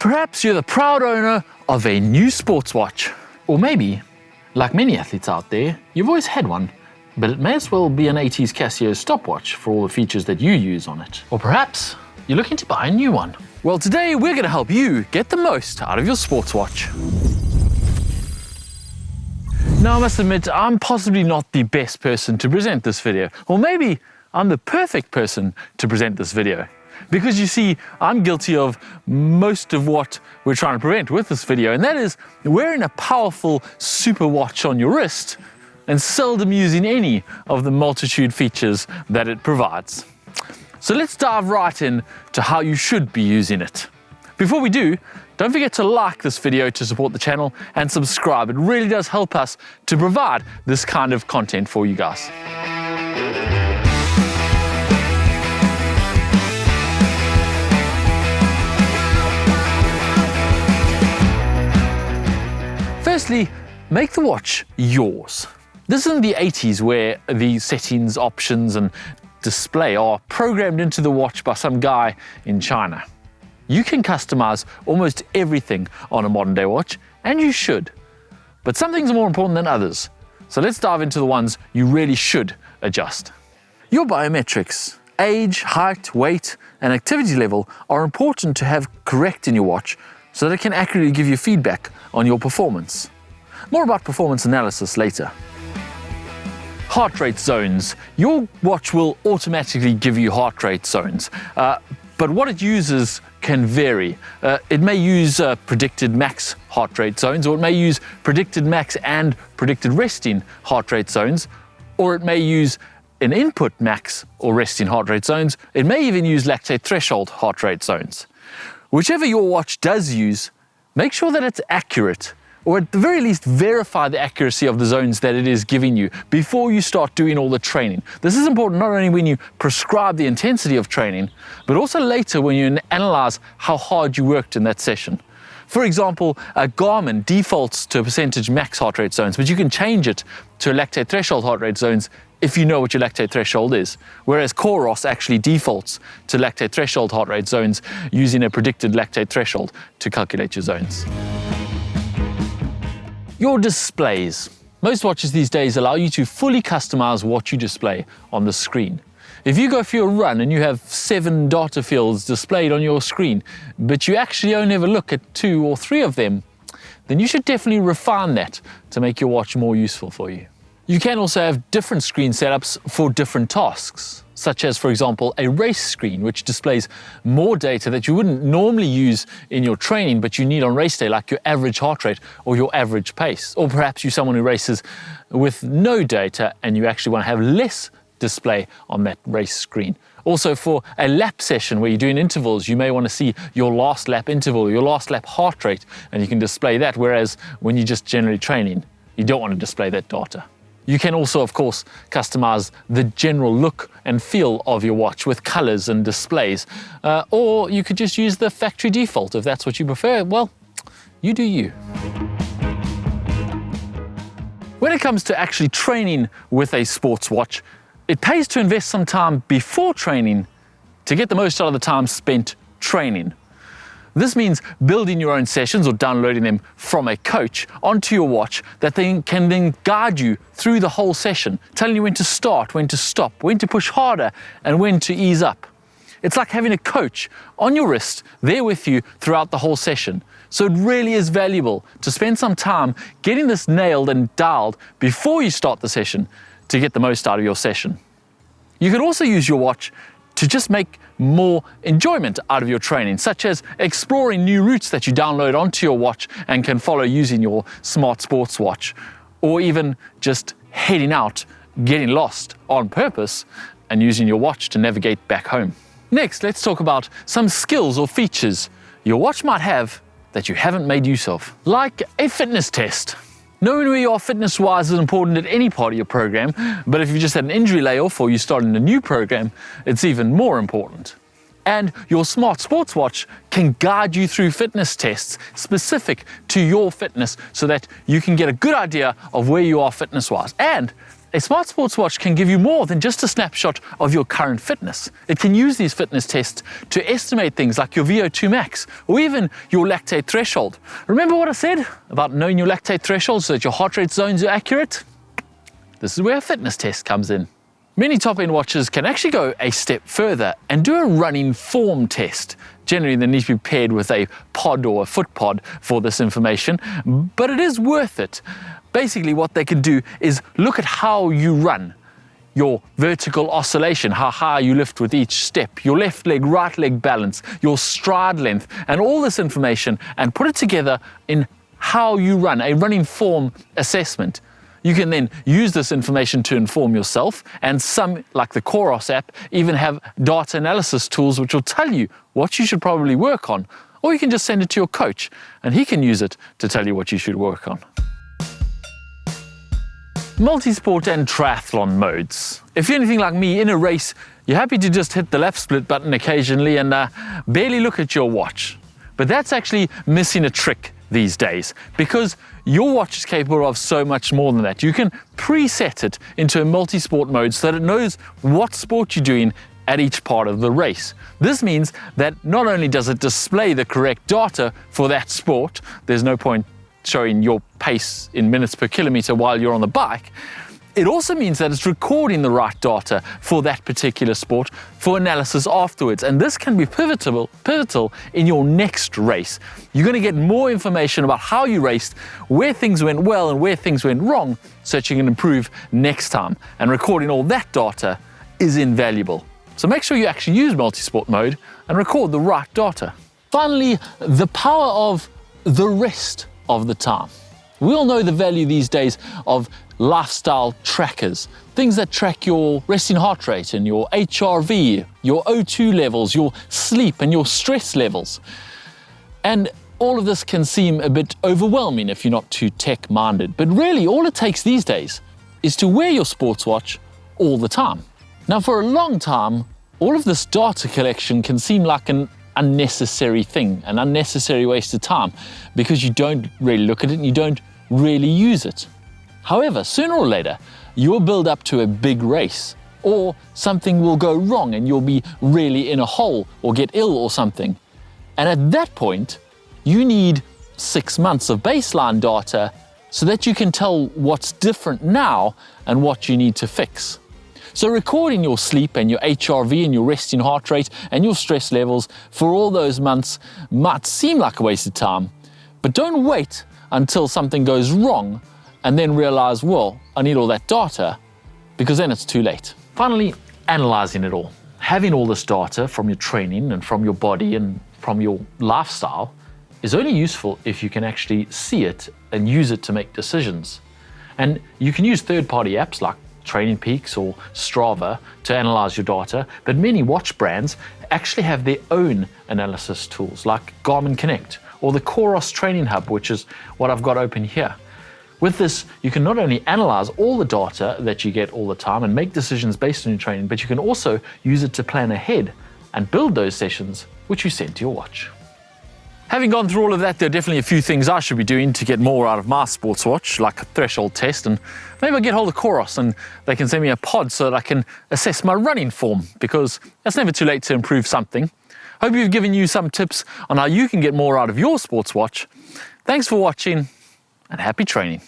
Perhaps you're the proud owner of a new sports watch. Or maybe, like many athletes out there, you've always had one, but it may as well be an 80s Casio stopwatch for all the features that you use on it. Or perhaps you're looking to buy a new one. Well, today we're going to help you get the most out of your sports watch. Now, I must admit, I'm possibly not the best person to present this video. Or maybe I'm the perfect person to present this video. Because you see, I'm guilty of most of what we're trying to prevent with this video, and that is wearing a powerful super watch on your wrist and seldom using any of the multitude features that it provides. So let's dive right in to how you should be using it. Before we do, don't forget to like this video to support the channel and subscribe. It really does help us to provide this kind of content for you guys. Firstly, make the watch yours. This isn't the 80s where the settings, options and display are programmed into the watch by some guy in China. You can customize almost everything on a modern day watch, and you should. But some things are more important than others. So let's dive into the ones you really should adjust. Your biometrics, age, height, weight, and activity level are important to have correct in your watch so that it can accurately give you feedback on your performance. More about performance analysis later. Heart rate zones. Your watch will automatically give you heart rate zones, but what it uses can vary. It may use predicted max heart rate zones, or it may use predicted max and predicted resting heart rate zones, or it may use an input max or resting heart rate zones. It may even use lactate threshold heart rate zones. Whichever your watch does use, make sure that it's accurate, or at the very least verify the accuracy of the zones that it is giving you before you start doing all the training. This is important not only when you prescribe the intensity of training, but also later when you analyze how hard you worked in that session. For example, a Garmin defaults to a percentage max heart rate zones, but you can change it to a lactate threshold heart rate zones if you know what your lactate threshold is, whereas Coros actually defaults to lactate threshold heart rate zones using a predicted lactate threshold to calculate your zones. Your displays. Most watches these days allow you to fully customize what you display on the screen. If you go for your run and you have 7 data fields displayed on your screen, but you actually only ever look at 2 or 3 of them, then you should definitely refine that to make your watch more useful for you. You can also have different screen setups for different tasks, such as, for example, a race screen, which displays more data that you wouldn't normally use in your training, but you need on race day, like your average heart rate or your average pace. Or perhaps you're someone who races with no data and you actually want to have less display on that race screen. Also, for a lap session where you're doing intervals, you may want to see your last lap interval, your last lap heart rate, and you can display that, whereas when you're just generally training, you don't want to display that data. You can also, of course, customize the general look and feel of your watch with colors and displays. Or you could just use the factory default if that's what you prefer. Well, you do you. When it comes to actually training with a sports watch, it pays to invest some time before training to get the most out of the time spent training. This means building your own sessions or downloading them from a coach onto your watch that can then guide you through the whole session, telling you when to start, when to stop, when to push harder, and when to ease up. It's like having a coach on your wrist there with you throughout the whole session. So it really is valuable to spend some time getting this nailed and dialed before you start the session to get the most out of your session. You can also use your watch to just make more enjoyment out of your training, such as exploring new routes that you download onto your watch and can follow using your smart sports watch, or even just heading out, getting lost on purpose and using your watch to navigate back home. Next, let's talk about some skills or features your watch might have that you haven't made use of, like a fitness test. Knowing where you are fitness-wise is important at any part of your program, but if you've just had an injury layoff or you're starting a new program, it's even more important. And your smart sports watch can guide you through fitness tests specific to your fitness so that you can get a good idea of where you are fitness-wise. And A smart sports watch can give you more than just a snapshot of your current fitness. It can use these fitness tests to estimate things like your VO2 max or even your lactate threshold. Remember what I said about knowing your lactate threshold so that your heart rate zones are accurate? This is where a fitness test comes in. Many top-end watches can actually go a step further and do a running form test. Generally, they need to be paired with a pod or a foot pod for this information, but it is worth it. Basically, what they can do is look at how you run, your vertical oscillation, how high you lift with each step, your left leg, right leg balance, your stride length, and all this information, and put it together in how you run, a running form assessment. You can then use this information to inform yourself, and some, like the Coros app, even have data analysis tools which will tell you what you should probably work on, or you can just send it to your coach, and he can use it to tell you what you should work on. Multisport and triathlon modes. If you're anything like me in a race, you're happy to just hit the lap split button occasionally and barely look at your watch. But that's actually missing a trick these days, because your watch is capable of so much more than that. You can preset it into a multi-sport mode so that it knows what sport you're doing at each part of the race. This means that not only does it display the correct data for that sport, there's no point showing your pace in minutes per kilometer while you're on the bike, it also means that it's recording the right data for that particular sport for analysis afterwards. And this can be pivotal in your next race. You're going to get more information about how you raced, where things went well and where things went wrong, so that you can improve next time. And recording all that data is invaluable. So make sure you actually use multi-sport mode and record the right data. Finally, the power of the rest of the time. We all know the value these days of lifestyle trackers, things that track your resting heart rate and your HRV, your O2 levels, your sleep and your stress levels. And all of this can seem a bit overwhelming if you're not too tech-minded, but really all it takes these days is to wear your sports watch all the time. Now, for a long time, all of this data collection can seem like an unnecessary thing, an unnecessary waste of time, because you don't really look at it and you don't really use it. However, sooner or later, you'll build up to a big race, or something will go wrong and you'll be really in a hole or get ill or something. And at that point, you need 6 months of baseline data so that you can tell what's different now and what you need to fix. So recording your sleep and your HRV and your resting heart rate and your stress levels for all those months might seem like a waste of time, but don't wait until something goes wrong and then realize, well, I need all that data, because then it's too late. Finally, analyzing it all. Having all this data from your training and from your body and from your lifestyle is only useful if you can actually see it and use it to make decisions. And you can use third-party apps like Training Peaks or Strava to analyze your data, but many watch brands actually have their own analysis tools like Garmin Connect or the Coros Training Hub, which is what I've got open here. With this, you can not only analyze all the data that you get all the time and make decisions based on your training, but you can also use it to plan ahead and build those sessions which you send to your watch. Having gone through all of that, there are definitely a few things I should be doing to get more out of my sports watch, like a threshold test, and maybe I get hold of Coros and they can send me a pod so that I can assess my running form, because it's never too late to improve something. Hope you've given you some tips on how you can get more out of your sports watch. Thanks for watching and happy training.